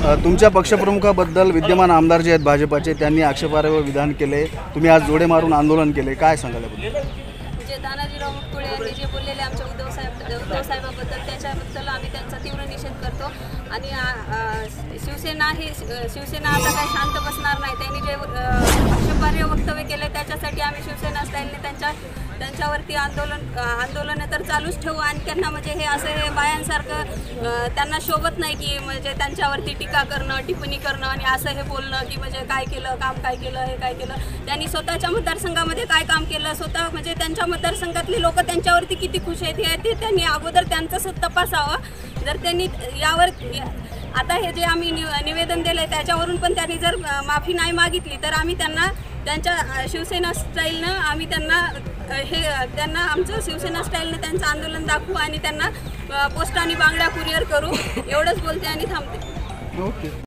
तुमच्या पक्षप्रमुखाबद्दल विद्यमान आमदार जे आहेत भाजपाचे त्यांनी आक्षेपार्ह विधान केले, तुम्ही आज जोडे मारून आंदोलन केले, काय सांगाल याबद्दल? जे तानाजीराव मुटकुळे यांनी जे बोललेले आमच्या उद्धव साहेबाबद्दल त्याच्याबद्दल आम्ही त्यांचा तीव्र निषेध करतो आणि शिवसेना आता काही शांत बसणार नाही। त्यांनी जे आक्षेपार्ह वक्तव्य केले त्याच्यासाठी आम्ही शिवसेना स्टाईलने त्यांच्यावरती आंदोलन तर चालूच ठेवू आणि त्यांना म्हणजे हे असं हे बायांसारखं त्यांना शोभत नाही की म्हणजे त्यांच्यावरती टीका करणं, टिप्पणी करणं आणि असं हे बोलणं की म्हणजे काय केलं, काम काय केलं, हे काय केलं, त्यांनी स्वतःच्या मतदारसंघामध्ये काय काम केलं, स्वतः म्हणजे त्यांच्या मतदारसंघातली लोक त्यांच्यावरती किती खुश आहेत हे त्यांनी अगोदर त्यांचं तपासावं। जर त्यांनी यावर आता हे जे आम्ही निवेदन दिलं त्याच्यावरून पण त्यांनी जर माफी नाही मागितली तर आम्ही त्यांच्या शिवसेना स्टाईलनं आम्ही त्यांना आमचं शिवसेना स्टाईलनं त्यांचं आंदोलन दाखवू आणि त्यांना पोस्टाने बांगड्या कुरिअर करू, एवढंच बोलते आणि थांबते। ओके।